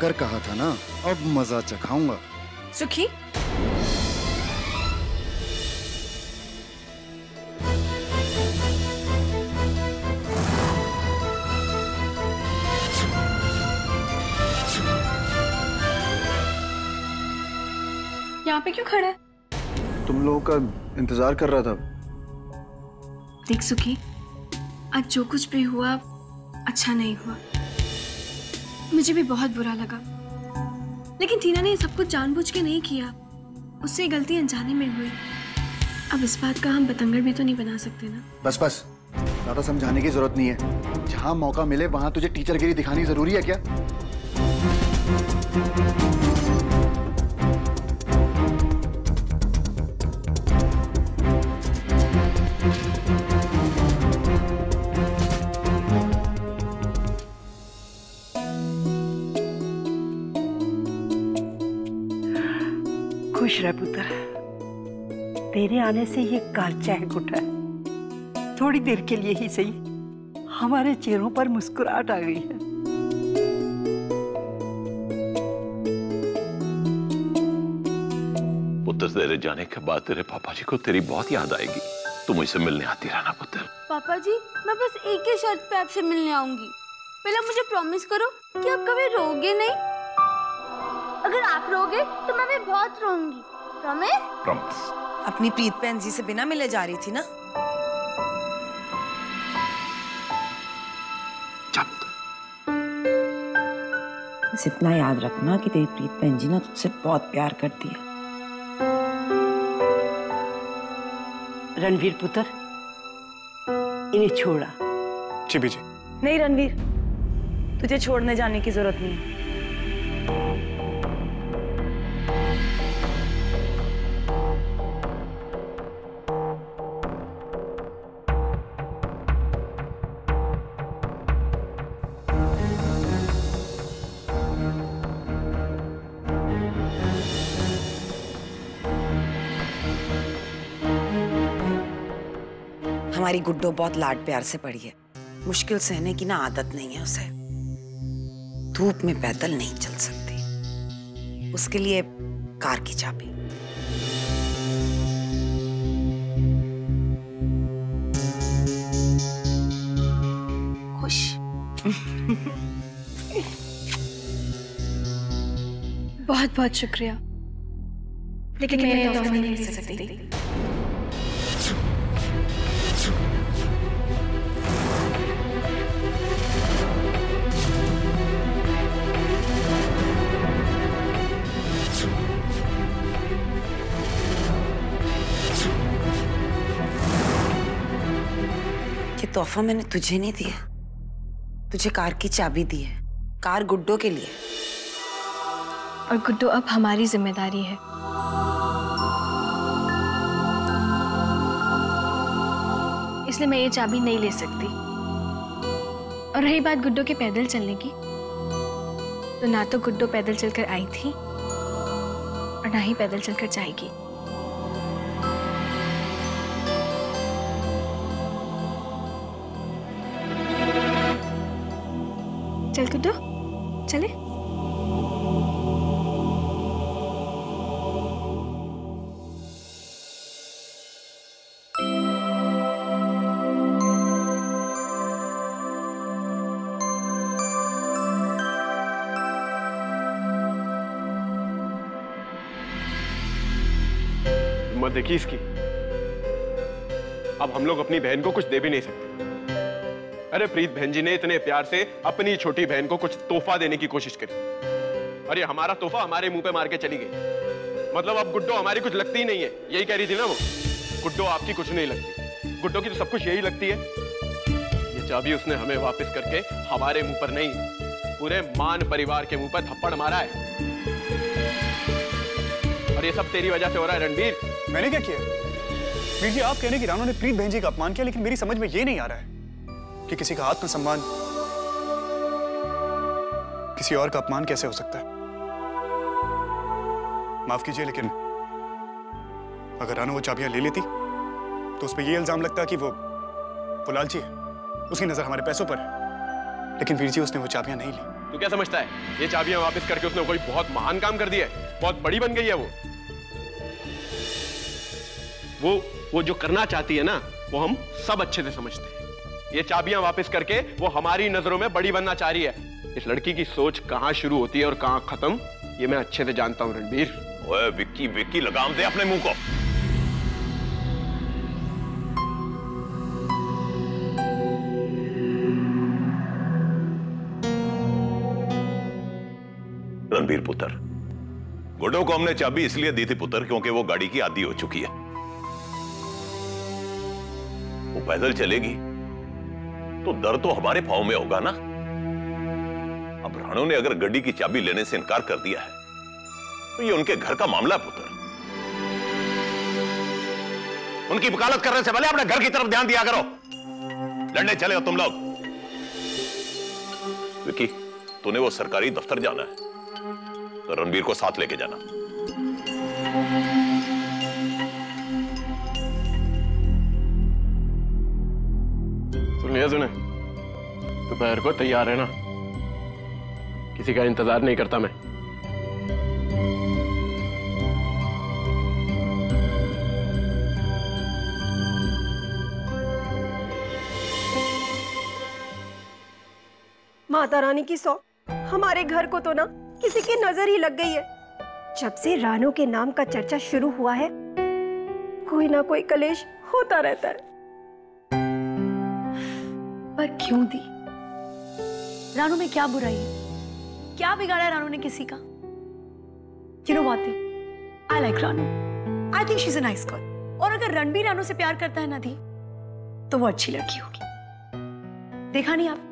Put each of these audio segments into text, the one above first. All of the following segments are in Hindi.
कर कहा था ना, अब मजा चखाऊंगा। सुखी, यहाँ पे क्यों खड़ा है? तुम लोगों का इंतजार कर रहा था। देख सुखी, आज जो कुछ भी हुआ अच्छा नहीं हुआ। मुझे भी बहुत बुरा लगा, लेकिन टीना ने सब कुछ जानबूझ के नहीं किया, उससे गलती अनजाने में हुई। अब इस बात का हम बतंगड़ भी तो नहीं बना सकते ना। बस बस, ज्यादा समझाने की जरूरत नहीं है। जहां मौका मिले वहां तुझे टीचरगिरी दिखानी जरूरी है क्या? खुश रह पुत्र, तेरे आने से ये कार चहक उठा है। थोड़ी देर के लिए ही सही, हमारे चेहरों पर मुस्कुराहट आ गई है। पुत्र, तेरे जाने के बाद तेरे पापा जी को तेरी बहुत याद आएगी। तू मुझसे मिलने आती रहना पुत्र। पापा जी, मैं बस एक ही शर्त पे आपसे मिलने आऊंगी। पहले मुझे प्रॉमिस करो कि आप कभी रोगे नहीं। अगर आप रोगे तो मैं भी बहुत रोऊंगी। प्रॉमिस? प्रॉमिस। अपनी प्रीत बहन जी से बिना मिले जा रही थी ना? बस इतना याद रखना कि तेरी प्रीत बहन जी ना तुझसे बहुत प्यार करती है। रणवीर पुत्र, इन्हें छोड़ा। जी बीजी। नहीं रणवीर, तुझे छोड़ने जाने की जरूरत नहीं है। हमारी गुड्डो बहुत लाड प्यार से पड़ी है। मुश्किल सहने की ना आदत नहीं है उसे। धूप में पैदल नहीं चल सकती। उसके लिए कार की चाबी। खुश। बहुत बहुत शुक्रिया, लेकिन मैं तोहफा नहीं दे सकती। ये तोहफा मैंने तुझे नहीं दिया, तुझे कार की चाबी दी है। कार गुड्डो के लिए। और गुड्डो अब हमारी जिम्मेदारी है। इसलिए मैं ये चाबी नहीं ले सकती। और रही बात गुड्डो के पैदल चलने की, तो ना तो गुड्डो पैदल चलकर आई थी और ना ही पैदल चलकर जाएगी। चल गुड्डो, चले। हिम्मत देखी इसकी। अब हम लोग अपनी बहन को कुछ दे भी नहीं सकते। अरे प्रीत बहन जी ने इतने प्यार से अपनी छोटी बहन को कुछ तोहफा देने की कोशिश करी, अरे हमारा तोहफा हमारे मुंह पे मार के चली गई। मतलब अब गुड्डो हमारी कुछ लगती ही नहीं है, यही कह रही थी ना वो। गुड्डो आपकी कुछ नहीं लगती, गुड्डो की तो सब कुछ यही लगती है। ये चाबी उसने हमें वापस करके हमारे मुंह पर नहीं, पूरे मान परिवार के मुंह पर थप्पड़ मारा है। और ये सब तेरी वजह से हो रहा है रणवीर। मैंने क्या किया? वीर जी, आप कहने की रानों ने प्रीत बहन जी का अपमान किया, लेकिन मेरी समझ में ये नहीं आ रहा है कि किसी का आत्मसम्मान किसी और का अपमान कैसे हो सकता है। माफ कीजिए, लेकिन अगर रानू वो चाबियां ले लेती तो उस पर यह इल्जाम लगता कि वो लालची है, उसकी नजर हमारे पैसों पर है। लेकिन वीर जी उसने वो चाबियां नहीं ली। तू क्या समझता है ये चाबियां वापस करके उसने कोई बहुत महान काम कर दिया है, बहुत बड़ी बन गई है वो जो करना चाहती है ना वो हम सब अच्छे से समझते हैं। ये चाबियां वापस करके वो हमारी नजरों में बड़ी बनना चाह रही है। इस लड़की की सोच कहां शुरू होती है और कहां खत्म ये मैं अच्छे से जानता हूं रणबीर। ओए विक्की विक्की लगाम दे अपने मुंह को। रणबीर पुत्र, गुड्डो को हमने चाबी इसलिए दी थी पुत्र क्योंकि वो गाड़ी की आदी हो चुकी है। वो पैदल चलेगी तो डर तो हमारे पांव में होगा ना। अब राणो ने अगर गड्डी की चाबी लेने से इनकार कर दिया है तो ये उनके घर का मामला है पुत्र। उनकी वकालत करने से पहले अपने घर की तरफ ध्यान दिया करो। लड़ने चले हो तुम लोग। विकी, तूने वो सरकारी दफ्तर जाना है तो रणबीर को साथ लेके जाना। सुन लिया तूने? दोपहर को तैयार है ना, किसी का इंतजार नहीं करता मैं। माता रानी की सौ, हमारे घर को तो ना किसी की नजर ही लग गई है। जब से रानो के नाम का चर्चा शुरू हुआ है कोई ना कोई कलेश होता रहता है। पर क्यों दी? रानू में क्या बुराई है? क्या बिगाड़ा रानू ने किसी का? You know what thing? I like Ranu. I think she's a nice girl. और अगर रणबीर रानू से प्यार करता है ना दी, तो वो अच्छी लड़की होगी। देखा नहीं आप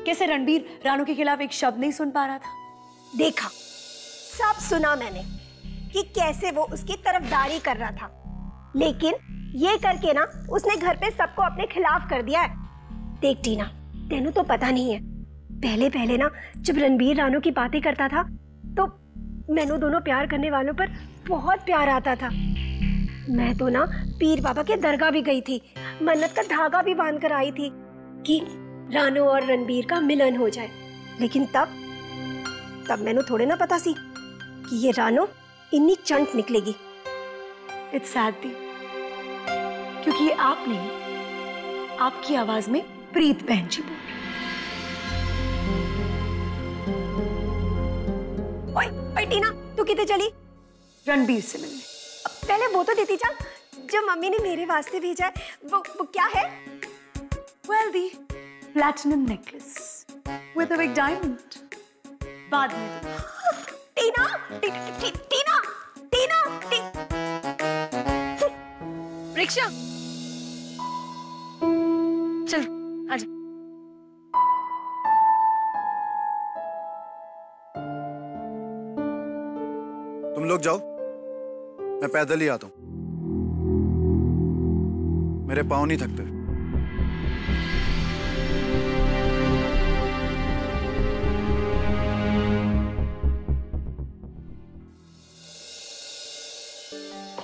कैसे रणबीर रानू के खिलाफ एक शब्द नहीं सुन पा रहा था? देखा, सब सुना मैंने कि कैसे वो उसकी तरफदारी कर रहा था, लेकिन ये करके ना उसने घर पे सबको अपने खिलाफ कर दिया है। देख टीना, तेनू तो पता नहीं है, पहले पहले ना जब रणबीर रानू की बातें करता था तो मैनू दोनों प्यार करने वालों पर बहुत प्यार आता था। मैं तो ना पीर बाबा के दरगाह भी गई थी, मन्नत का धागा भी बांध कर आई थी कि रानू और रणबीर का मिलन हो जाए। लेकिन तब मैनू थोड़े ना पता सी कि ये रानू इतनी चंट निकलेगी। इट्स सैड दी, क्योंकि ये आप नहीं, आपकी आवाज में प्रीत बहन जी बोल रही। ओए टीना, तू कितने चली? रणबीर से मिलने। पहले वो तो देती जा जो मम्मी ने मेरे वास्ते भेजा है। वो क्या है? Well, the platinum necklace with a big diamond. बाद में। टीना, टीना, टीना, रिक्शा, चल आजा। तुम लोग जाओ, मैं पैदल ही आता हूं, मेरे पाँव नहीं थकते।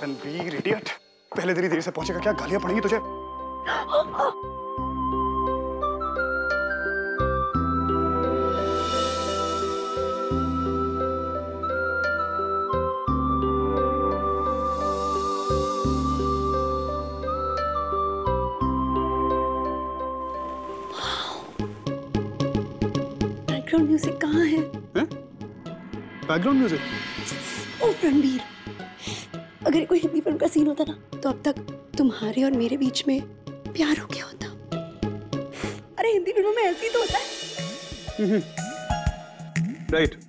रणबीर इडियट, पहले तेरी देरी से पहुंचेगा क्या? गालियां पड़ेंगी तुझे। बैकग्राउंड म्यूजिक कहाँ है? Background music? ओह रणबीर, अगर कोई हिंदी फिल्म का सीन होता ना तो अब तक तुम्हारे और मेरे बीच में प्यार हो गया होता। अरे हिंदी फिल्मों में ऐसे ही तो होता है। राइट,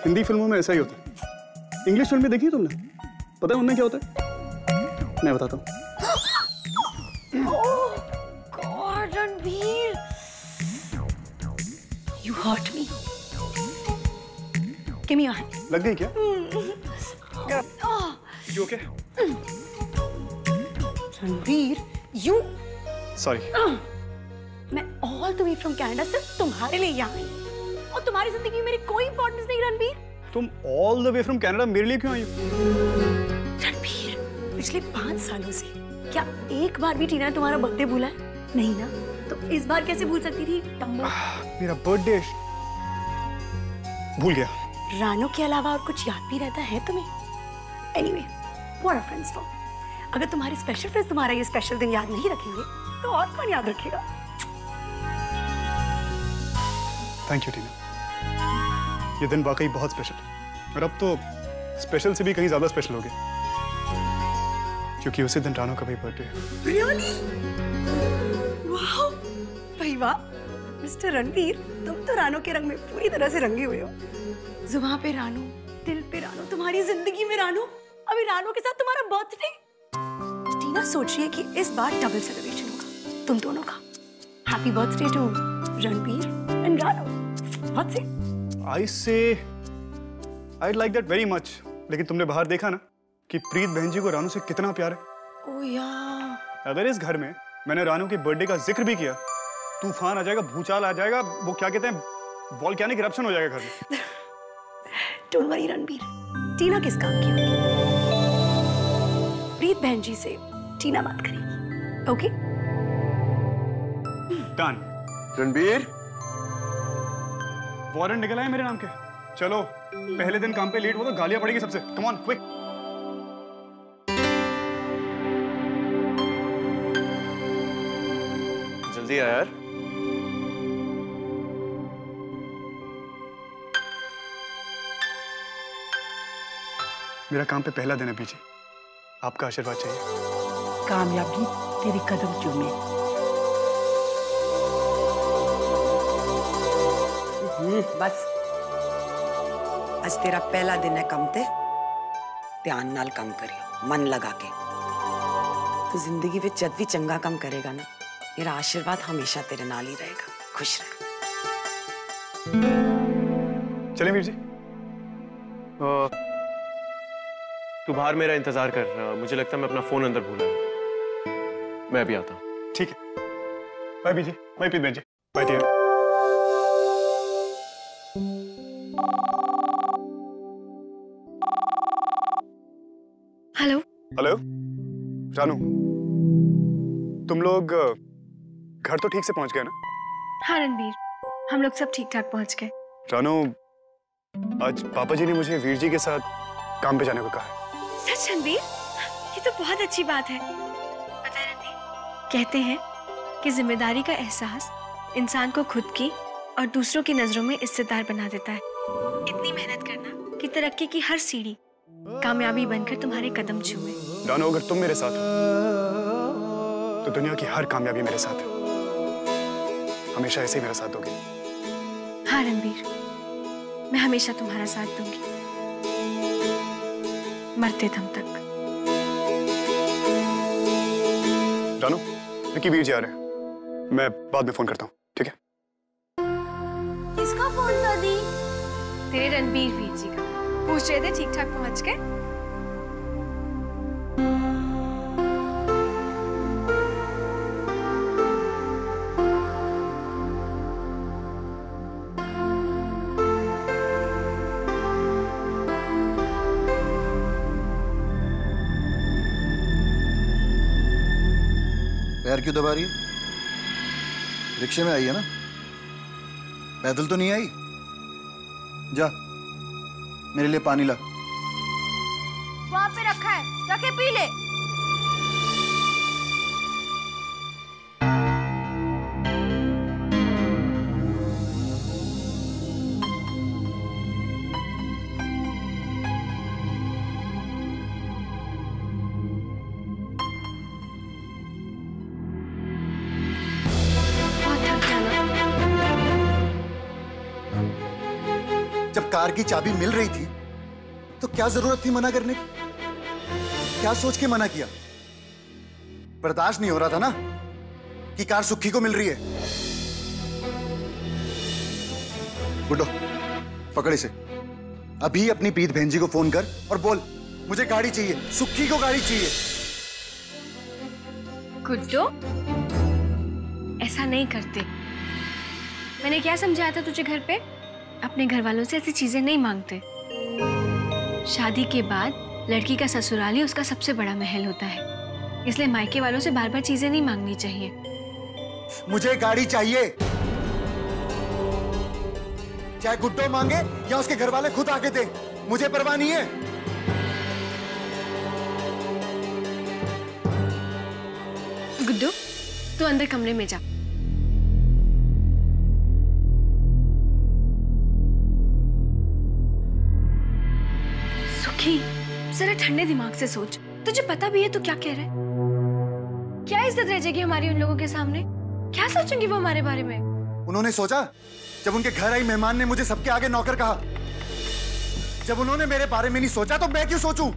हिंदी फिल्मों में ऐसा ही होता है। इंग्लिश फिल्म में देखी तुमने? पता है उनमें क्या होता है? मैं बताता हूँ। Oh God Ranbir, you hurt me. Give me your hand. लग गई क्या? You okay? Ranbir, you? Sorry. मैं all the way from Canada सिर्फ तुम्हारे लिए यहाँ आई, और तुम्हारी जिंदगी में मेरी कोई इंपॉर्टेंस नहीं रणबीर। तुम all the way from Canada मेरे लिए क्यों आई हो? रणबीर, पिछले 5 सालों से क्या एक बार भी टीना ने तुम्हारा बर्थडे भूला है? नहीं ना? तो इस बार कैसे भूल सकती थी टम्बो? मेरा बर्थडे भूल गया। रानो के अलावा और कुछ याद भी रहता है तुम्हें? Anyway, what are friends for? अगर तुम्हारे स्पेशल फ्रेंड्स तुम्हारा ये स्पेशल दिन याद नहीं रखेंगे तो और कौन याद रखेगा? थैंक यू टीना, ये दिन वाकई बहुत स्पेशल है और अब तो स्पेशल से भी कहीं ज्यादा स्पेशल हो गया क्योंकि उसी दिन रानो का भी बर्थडे है। रियली? वाओ, भाई वाह मिस्टर रणवीर, तुम तो रानो के रंग में पूरी तरह से रंगे हुए हो। जुबान पे रानो, दिल पे रानो, तुम्हारी जिंदगी में रानो, अभी रानो के साथ तुम्हारा बर्थडे। टीना सोच रही है कि इस बार डबल सेलिब्रेशन होगा तुम दोनों का। Happy birthday to Ranveer and Rano. What's it? I say I'd like that very much. लेकिन तुमने बाहर देखा ना कि प्रीत बहन जी को रानू से कितना प्यार है। ओह यार। अगर इस घर में मैंने रानू के बर्थडे का जिक्र भी किया, तूफान आ जाएगा, भूचाल आ जाएगा, वो क्या कहते हैं, वोल्केनिक इरप्शन हो जाएगा घर में। डोंट वरी रणबीर, टीना किस काम की होगी? प्रीत बहन जी से टीना बात करेगी, ओके? डन। रणबीर, वारंट निकल आए मेरे नाम के। चलो, पहले दिन काम पे लेट हो तो गालियां पड़ेगी सबसे। Come on, quick. जल्दी आ यार। मेरा काम पे पहला दिन है पीछे, आपका आशीर्वाद चाहिए। कामयाबी तेरे कदम चूमे। बस आज तेरा पहला दिन है कम ते ध्यान नाल कम करियो, मन लगा के। तो जिंदगी में जब भी चंगा कम करेगा ना, मेरा आशीर्वाद हमेशा तेरे नाल ही रहेगा। खुश रह। चलें वीर जी? तू बाहर मेरा इंतजार कर। मुझे लगता है मैं अपना फोन अंदर भूला हूं। मैं अभी आता हूं। ठीक है। बाय बीजी, बाय प्रीत बहन जी, बाय टीना। हेलो। हेलो रानू, तुम लोग घर तो ठीक से पहुंच गए ना? हाँ रणबीर, हम लोग सब ठीक ठाक पहुंच गए। रानू, आज पापा जी ने मुझे वीर जी के साथ काम पे जाने को कहा है। सच रणबीर? ये तो बहुत अच्छी बात है। पता है रणबीर, कहते हैं कि जिम्मेदारी का एहसास इंसान को खुद की और दूसरों की नजरों में इज्जतदार बना देता है। इतनी मेहनत करना कि तरक्की की हर सीढ़ी कामयाबी बनकर तुम्हारे कदम छुए। रानू, अगर तुम मेरे साथ हो तो दुनिया की हर कामयाबी मेरे साथ है। हमेशा ऐसे ही मेरा साथ दोगे? हाँ रणबीर, मैं हमेशा तुम्हारा साथ दूंगी, मरते दम तक। रानू, विक्की वीर जी आ रहे हैं, मैं बाद में फोन करता हूँ, ठीक है? किसका फोन था दी? तेरे रणबीर वीर जी का। पूछ रहे थे ठीक ठाक पहुंच गए? पैर क्यों दबा रही है? रिक्शे में आई है ना, पैदल तो नहीं आई। जा मेरे लिए पानी ला। वहां पे रखा है, जाके पी ले। जब कार की चाबी मिल रही थी तो क्या जरूरत थी मना करने की? क्या सोच के मना किया? बर्दाश्त नहीं हो रहा था ना कि कार सुक्खी को मिल रही है। बुड्ढो, पकड़ इसे। अभी अपनी प्रीत बहन जी को फोन कर और बोल मुझे गाड़ी चाहिए, सुक्खी को गाड़ी चाहिए। गुड्डो, ऐसा नहीं करते। मैंने क्या समझाया था तुझे घर पे? अपने घर वालों से ऐसी चीजें नहीं मांगते। शादी के बाद लड़की का ससुराल ही उसका सबसे बड़ा महल होता है, इसलिए मायके वालों से बार बार चीजें नहीं मांगनी चाहिए। मुझे गाड़ी चाहिए, चाहे गुड्डो मांगे या उसके घर वाले खुद आके दे, मुझे परवाह नहीं है। गुड्डो, तू अंदर कमरे में जा। सुखी, जरा ठंडे दिमाग से सोच। तुझे पता भी है तू क्या कह रहा है? क्या इज्जत रह जाएगी हमारी उन लोगों के सामने? क्या सोचेंगे वो हमारे बारे में? उन्होंने सोचा जब उनके घर आई मेहमान ने मुझे सबके आगे नौकर कहा। जब उन्होंने मेरे बारे में नहीं सोचा तो मैं क्यों सोचूं?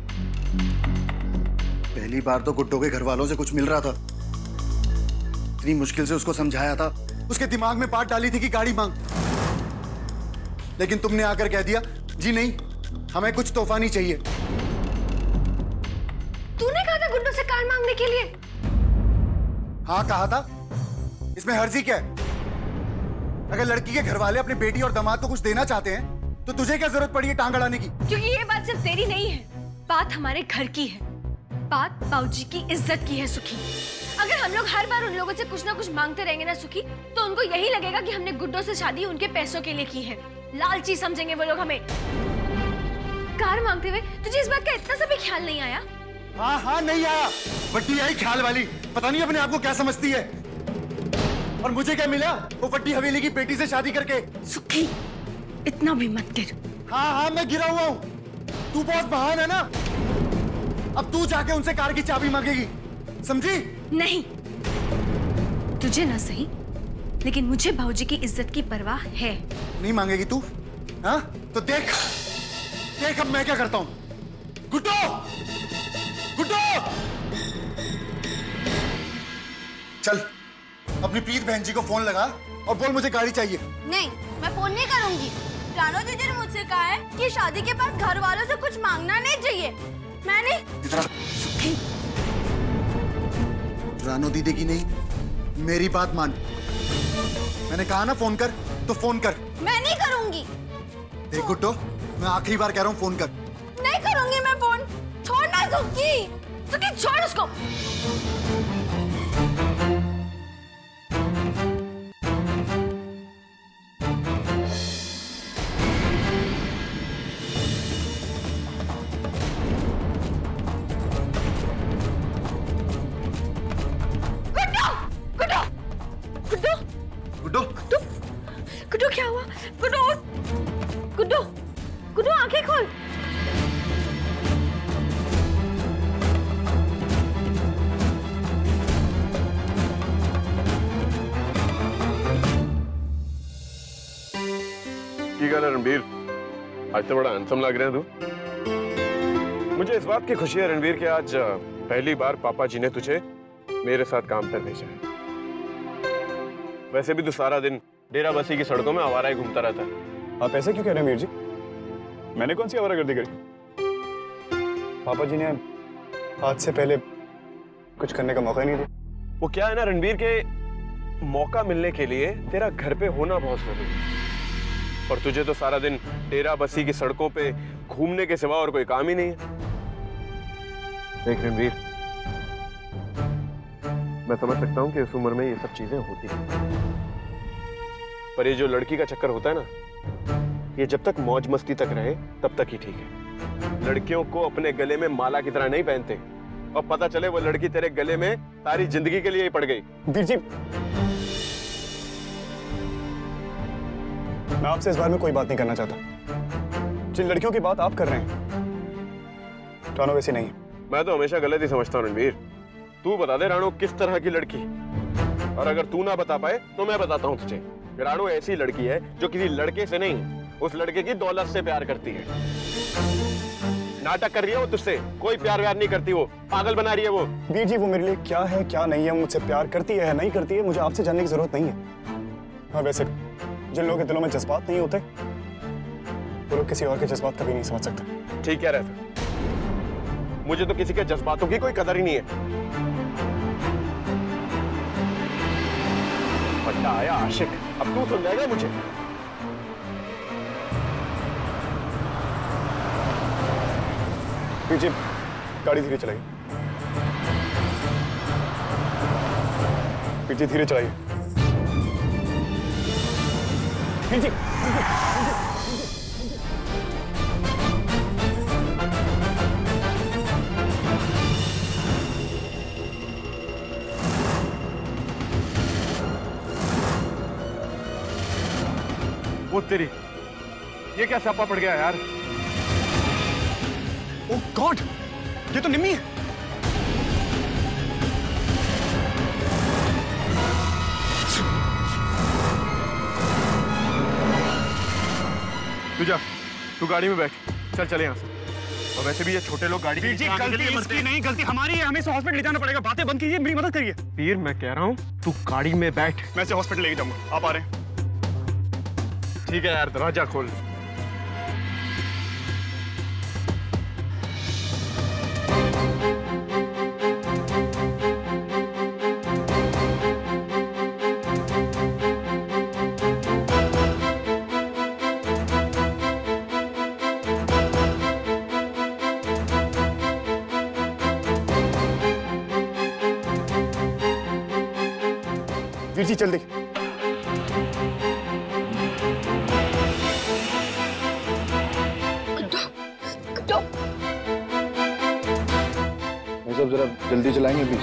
पहली बार तो गुड्डो के घर वालों से कुछ मिल रहा था, इतनी मुश्किल से उसको समझाया था, उसके दिमाग में बात डाली थी कि गाड़ी मांग, लेकिन तुमने आकर कह दिया जी नहीं, हमें कुछ तोहफा नहीं चाहिए। तूने कहा था गुड्डो से कार मांगने के लिए? हाँ कहा था, इसमें हर्जी क्या है? अगर लड़की के घर वाले अपने बेटी और दामाद को कुछ देना चाहते हैं तो तुझे क्या जरूरत पड़ी है टांग अड़ाने की? क्योंकि ये बात सिर्फ तेरी नहीं है, बात हमारे घर की है, बात बाबूजी की इज्जत की है सुखी। अगर हम लोग हर बार उन लोगों से कुछ ना कुछ मांगते रहेंगे ना सुखी, तो उनको यही लगेगा कि हमने गुड्डो से शादी उनके पैसों के लिए की है। लालची समझेंगे वो लोग हमें। कार मांगते हुए तुझे इस बात का इतना सा भी ख्याल नहीं आया? हाँ हाँ नहीं आया, बड्डी आई ख्याल वाली, पता नहीं अपने आप को क्या समझती है। और मुझे क्या मिला वो बड्डी हवेली की बेटी से शादी करके? सुखी, इतना भी मत गिर। हाँ हाँ मैं गिरा हुआ हूँ, तू बहुत महान है ना। अब तू जाके उनसे कार की चाबी मांगेगी, समझी? नहीं, तुझे ना सही, लेकिन मुझे बाबूजी की इज्जत की परवाह है। नहीं मांगेगी तू? हाँ तो देख देख अब मैं क्या करता हूँ। गुड्डो, गुड्डो, चल अपनी प्रीत बहन जी को फोन लगा और बोल मुझे गाड़ी चाहिए। नहीं, मैं फोन नहीं करूंगी। रानो दीदी ने मुझसे कहा है कि शादी के बाद घर वालों से कुछ मांगना नहीं चाहिए। मैं नहीं। रानो दीदी की नहीं, मेरी बात मान। मैंने कहा ना फोन कर, तो फोन कर। मैं नहीं करूंगी। देख गुड्डो, मैं आखिरी बार कह रहा हूँ फोन कर। नहीं करूंगी मैं फोन। छोड़ना सुखी। सुखी छोड़ उसको। गुड्डो क्या हुआ? गुड्डो, गुड्डो, गुड्डो आंखें खोल। ठीक है रणबीर, आज तो बड़ा हैंडसम लग रहे हैं तू। मुझे इस बात की खुशी है रणबीर कि आज पहली बार पापा जी ने तुझे मेरे साथ काम पर भेजा है। वैसे भी तू सारा दिन डेरा बसी की सड़कों में आवारा ही घूमता रहता है। आप ऐसे क्यों कह रहे हैं मीर जी? मैंने कौन सी आवारागर्दी करी? पापा जी ने आज से पहले कुछ करने का मौका ही नहीं दिया। वो क्या है ना रणबीर के मौका मिलने के लिए तेरा घर पे होना बहुत जरूरी है, और तुझे तो सारा दिन डेरा बसी की सड़कों पे घूमने के सिवा और कोई काम ही नहीं है। देख रणबीर, मैं समझ सकता हूँ कि इस उम्र में ये सब चीजें होती हैं, पर ये जो लड़की का चक्कर होता है ना, ये जब तक मौज मस्ती तक रहे तब तक ही ठीक है। लड़कियों को अपने गले में माला की तरह नहीं पहनते, और पता चले वो लड़की तेरे गले में सारी जिंदगी के लिए ही पड़ गई। वीर जी, मैं आपसे इस बारे में कोई बात नहीं करना चाहता। जिन लड़कियों की बात आप कर रहे हैं, रानो वैसी नहीं है। मैं तो हमेशा गलत ही समझता हूँ रणबीर। तू बता दे रानो किस तरह की लड़की, और अगर तू ना बता पाए तो मैं बताता हूँ तुझे। रानो ऐसी लड़की है जो किसी लड़के से नहीं, उस लड़के की दौलत से प्यार करती है। नाटक कर रही है वो तुझसे, कोई प्यार व्यार नहीं करती, वो पागल बना रही है वो। वीर जी, वो मेरे लिए क्या है क्या नहीं है, मुझसे प्यार करती है नहीं करती है, मुझे आपसे जानने की जरूरत नहीं है। और वैसे जिन लोगों के दिलों में जज्बात नहीं होते, वो लोग किसी और के जज्बात कभी नहीं समझ सकते। ठीक है रहता, मुझे तो किसी के जज्बातों की कोई कदर ही नहीं है। बट्टा आया आशिक, अब तू सुन जाएगा मुझे। जी, गाड़ी धीरे चलाइए। पीछे धीरे चलाइए। वीर जी, वो तेरी, ये क्या स्यापा पड़ गया यार? ओह गॉड, ये तो निम्मी है। तू जा, तू गाड़ी में बैठ, चल चले यहाँ से। और वैसे भी ये छोटे लोग गाड़ी वीर जी, गलती इसकी नहीं, गलती हमारी है, हमें इसे हॉस्पिटल ले जाना पड़ेगा। बातें बंद कीजिए, मेरी मदद करिए। वीर, मैं कह रहा हूँ तू गाड़ी में बैठ। मैं इसे हॉस्पिटल लेके जाऊंगा, आप आ रहे हैं? ठीक है यार, दरवाजा खोल। वीर जी जल्दी। सब जरा जल्दी चलाएंगे प्लीज।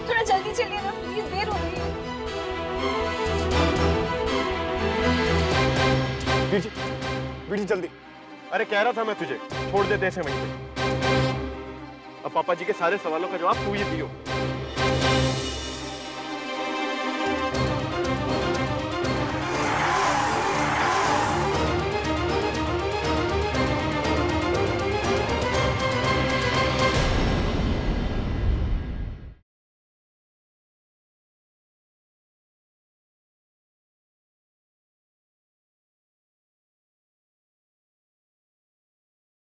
थोड़ा जल्दी चलिए ना प्लीज, देर हो रही है। वीर जी जल्दी। अरे कह रहा था मैं तुझे, छोड़ देते ऐसे वहीं पे। अब पापा जी के सारे सवालों का जवाब तू ही दियो।